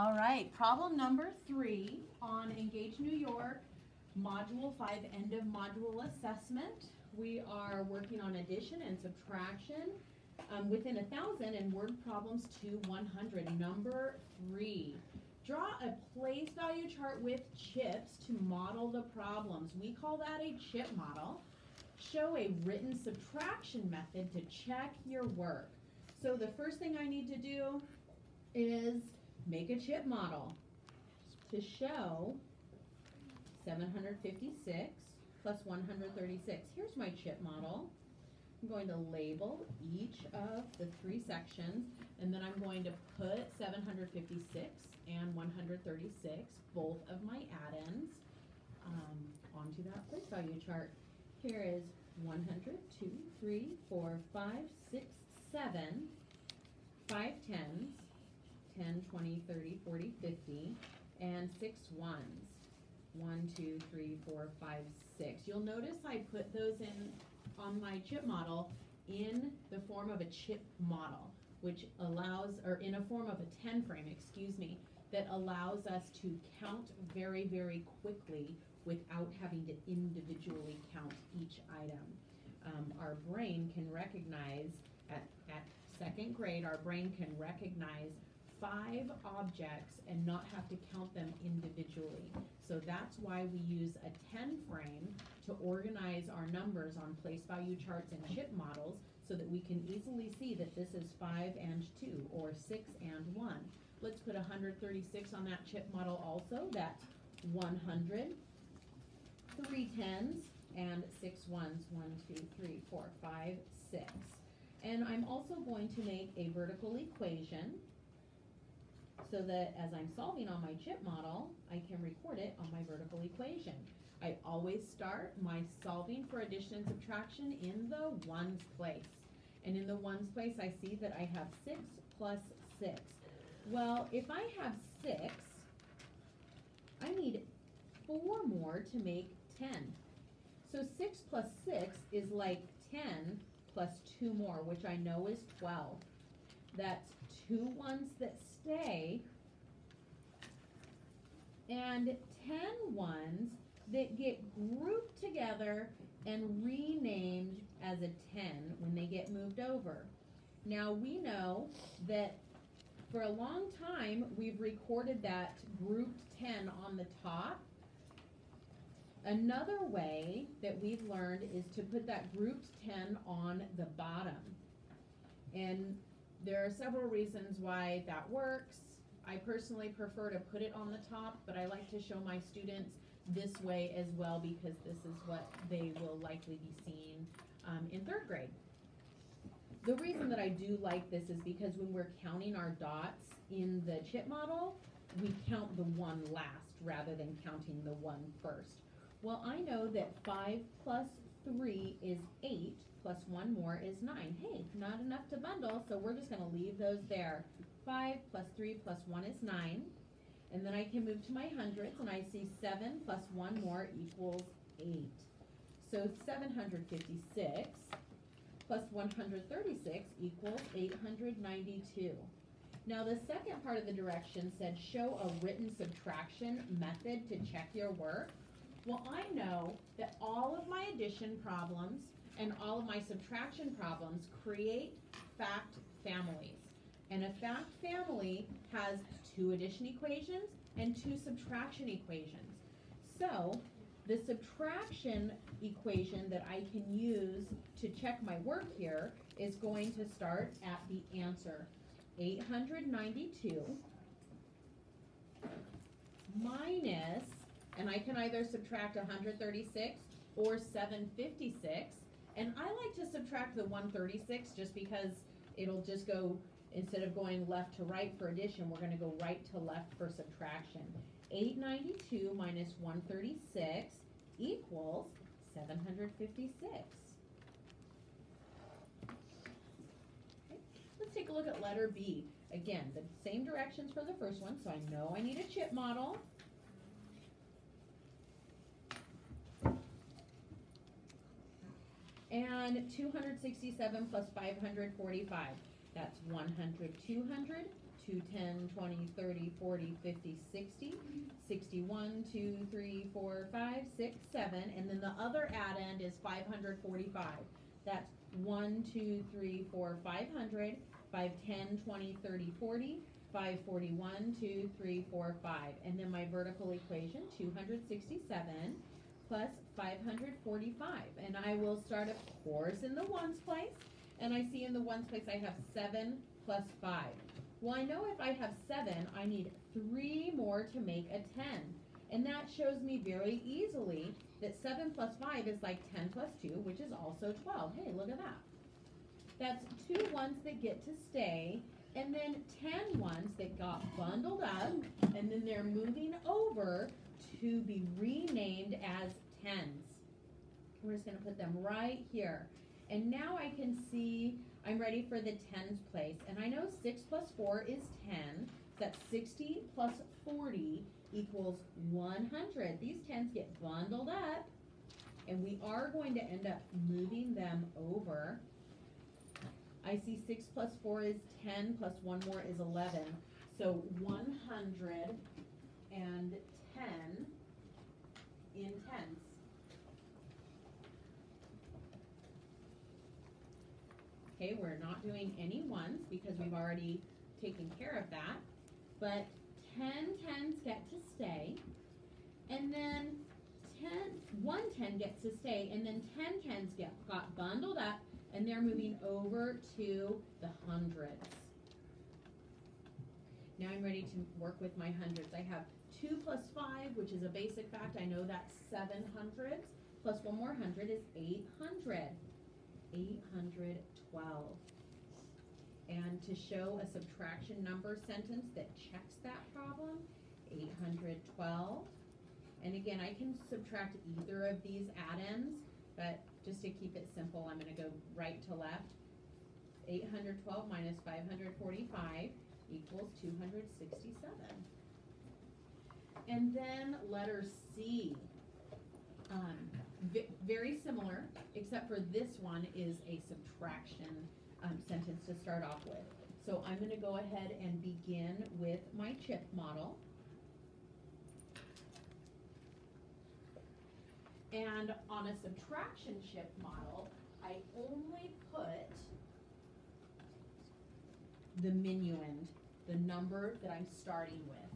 All right, problem number 3 on Engage New York, Module 5, End of Module Assessment. We are working on addition and subtraction within 1,000 and word problems to 100. Number 3, draw a place value chart with chips to model the problems. We call that a chip model. Show a written subtraction method to check your work. So the first thing I need to do is make a chip model to show 756 plus 136. Here's my chip model. I'm going to label each of the 3 sections, and then I'm going to put 756 and 136, both of my add-ins, onto that place value chart. Here is 100, 2, 3, 4, 5, 6, 7, 5 tens, 10, 20, 30, 40, 50, and 6 ones. 1, 2, 3, 4, 5, 6. You'll notice I put those in on my chip model in the form of a chip model, which allows, or in a form of a 10 frame, excuse me, that allows us to count very, very quickly without having to individually count each item. Our brain can recognize, at 2nd grade, our brain can recognize 5 objects and not have to count them individually. So that's why we use a 10 frame to organize our numbers on place value charts and chip models so that we can easily see that this is 5 and 2 or 6 and 1. Let's put 136 on that chip model also. That's 100, 3 tens, and 6 ones. 1, 2, 3, 4, 5, 6. And I'm also going to make a vertical equation so that as I'm solving on my chip model, I can record it on my vertical equation. I always start my solving for addition and subtraction in the ones place. And in the ones place, I see that I have 6 plus 6. Well, if I have 6, I need 4 more to make 10. So 6 plus 6 is like 10 plus 2 more, which I know is 12. That's 2 ones that stay and 10 ones that get grouped together and renamed as a 10 when they get moved over. Now we know that for a long time we've recorded that grouped 10 on the top. Another way that we've learned is to put that grouped 10 on the bottom. And there are several reasons why that works. I personally prefer to put it on the top, but I like to show my students this way as well because this is what they will likely be seeing in 3rd grade. The reason that I do like this is because when we're counting our dots in the chip model, we count the 1 last rather than counting the 1 first. Well, I know that 5 plus 3 is 8, plus 1 more is 9. Hey, not enough to bundle, so we're just going to leave those there. 5 plus 3 plus 1 is 9. And then I can move to my hundreds, and I see 7 plus 1 more equals 8. So 756 plus 136 equals 892. Now the second part of the direction said show a written subtraction method to check your work. Well, I know that all of my addition problems and all of my subtraction problems create fact families. And a fact family has 2 addition equations and 2 subtraction equations. So the subtraction equation that I can use to check my work here is going to start at the answer. 892 minus, and I can either subtract 136 or 756. And I like to subtract the 136 just because it'll just go, instead of going left to right for addition, we're going to go right to left for subtraction. 892 minus 136 equals 756. Okay. Let's take a look at letter B. Again, the same directions for the first one, so I know I need a chip model. And 267 plus 545. That's 100, 200, 2, 10, 20, 30, 40, 50, 60, 61, 2, 3, 4, 5, 6, 7, and then the other add end is 545. That's 1, 2, 3, 4, 500, 5, 10, 20, 30, 40, 541, 2, 3, 4, 5. And then my vertical equation, 267 plus 545. And I will start, of course, in the ones place. And I see in the ones place I have 7 plus 5. Well, I know if I have 7, I need 3 more to make a 10. And that shows me very easily that 7 plus 5 is like 10 plus 2, which is also 12. Hey, look at that. That's 2 ones that get to stay, and then 10 ones that got bundled up, and then they're moving over to be renamed as 10s. We're just going to put them right here. And now I can see I'm ready for the 10s place. And I know 6 plus 4 is 10. That's 60 plus 40 equals 100. These 10s get bundled up, and we are going to end up moving them over. I see 6 plus 4 is 10, plus 1 more is 11. So 110 in 10s. Okay, we're not doing any ones because we've already taken care of that. But 10 tens get to stay, and then 1 10 gets to stay, and then 10 tens got bundled up, and they're moving over to the hundreds. Now I'm ready to work with my hundreds. I have 2 plus 5, which is a basic fact. I know that's 700s, plus 1 more 100 is 800. 812. And to show a subtraction number sentence that checks that problem, 812. And again, I can subtract either of these add-ins, but just to keep it simple, I'm going to go right to left. 812 minus 545 equals 267. And then letter C. Very similar, except for this one is a subtraction sentence to start off with. So I'm going to go ahead and begin with my chip model. And on a subtraction chip model, I only put the minuend, the number that I'm starting with.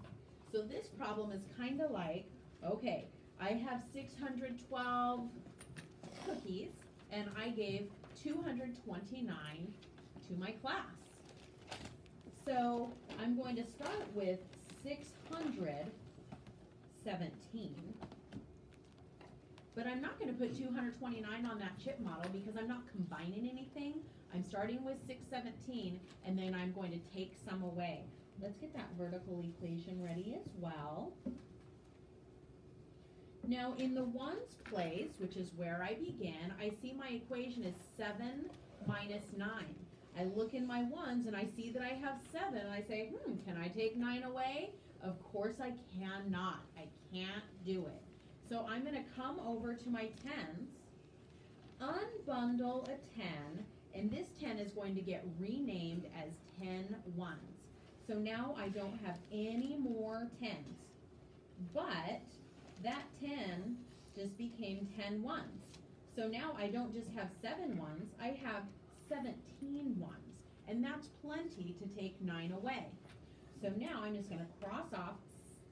So this problem is kind of like, okay, I have 612 cookies, and I gave 229 to my class. So I'm going to start with 617, but I'm not going to put 229 on that chip model because I'm not combining anything. I'm starting with 617, and then I'm going to take some away. Let's get that vertical equation ready as well. Now in the ones place, which is where I began, I see my equation is 7 minus 9. I look in my ones and I see that I have 7, and I say, can I take 9 away? Of course I cannot. I can't do it. So I'm going to come over to my 10s, unbundle a 10, and this 10 is going to get renamed as 10 ones. So now I don't have any more 10s, but that 10 just became 10 ones. So now I don't just have 7 ones, I have 17 ones, and that's plenty to take 9 away. So now I'm just going to cross off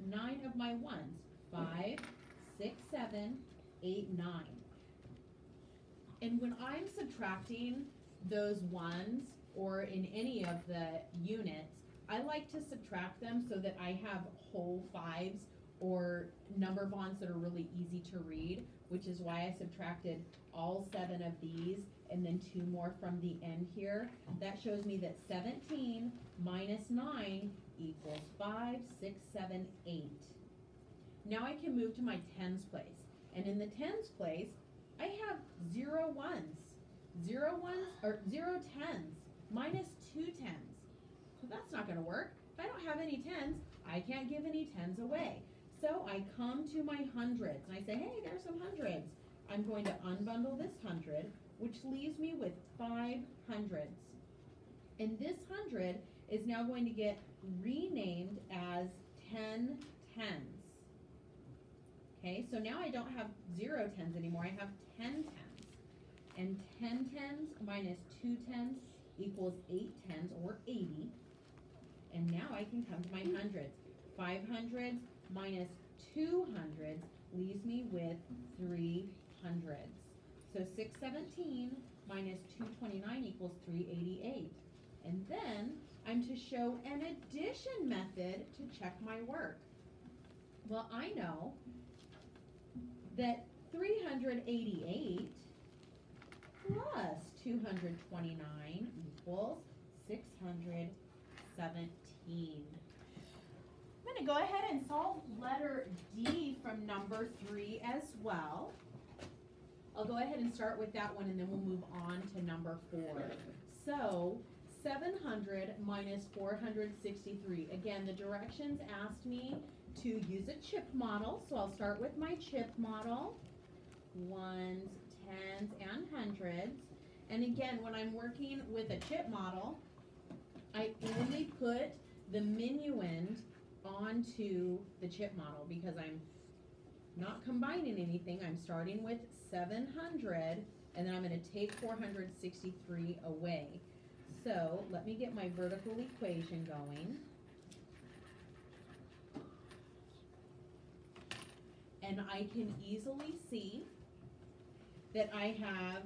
9 of my ones. 5, 6, 7, 8, 9. And when I'm subtracting those ones, or in any of the units, I like to subtract them so that I have whole 5s or number bonds that are really easy to read, which is why I subtracted all 7 of these and then 2 more from the end here. That shows me that 17 minus 9 equals 5, 6, 7, 8. Now I can move to my 10s place. And in the 10s place, I have 0 ones. 0 ones, or 0 10s, minus 2 10s. So that's not going to work. If I don't have any 10s, I can't give any 10s away. So I come to my hundreds, and I say, hey, there's some hundreds. I'm going to unbundle this 100, which leaves me with 5 hundreds. And this 100 is now going to get renamed as 10 tens. Okay, so now I don't have 0 tens anymore, I have 10 tens. And 10 tens minus 2 tens equals 8 tens, or 80. And now I can come to my hundreds. 5 hundreds minus 2 hundreds leaves me with 3 hundreds. So 617 minus 229 equals 388. And then I'm to show an addition method to check my work. Well, I know that 388 plus 229 equals 617. I'm going to go ahead and solve letter D from number 3 as well. I'll go ahead and start with that one, and then we'll move on to number 4. So 700 minus 463. Again, the directions asked me to use a chip model, so I'll start with my chip model. Ones, tens, and hundreds. And again, when I'm working with a chip model, I only put the minuend onto the chip model because I'm not combining anything. I'm starting with 700, and then I'm going to take 463 away. So let me get my vertical equation going. And I can easily see that I have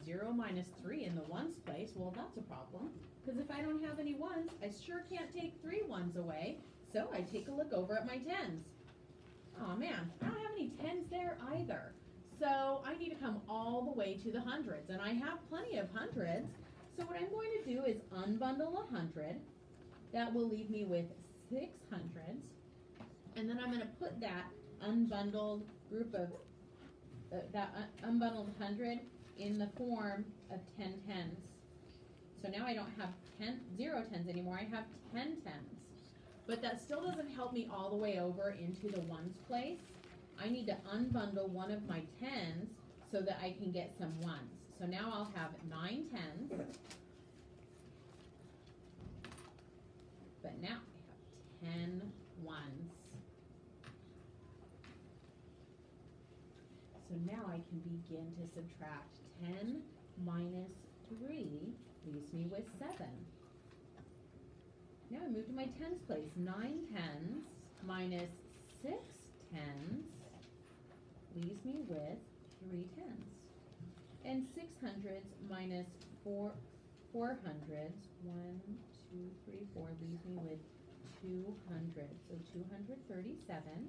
0 minus 3 in the ones place. Well, that's a problem, because if I don't have any ones, I sure can't take 3 ones away. So I take a look over at my tens. Oh man, I don't have any tens there either. So I need to come all the way to the hundreds, and I have plenty of hundreds. So what I'm going to do is unbundle 100. That will leave me with 6 hundreds. And then I'm going to put that unbundled group of, unbundled 100 in the form of 10 tens. So now I don't have 0 tens anymore, I have 10 tens. But that still doesn't help me all the way over into the ones place. I need to unbundle one of my tens so that I can get some ones. So now I'll have 9 tens. But now I have 10 ones. So now I can begin to subtract. 10 minus 3 leaves me with 7. Now I move to my tens place. 9 tens minus 6 tens leaves me with 3 tens. And 600s minus 4 400s, 1, 2, 3, 4, leaves me with 200. So 237.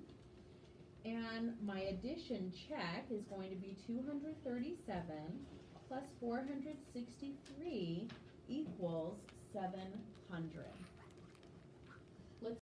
And my addition check is going to be 237 plus 463 equals 700.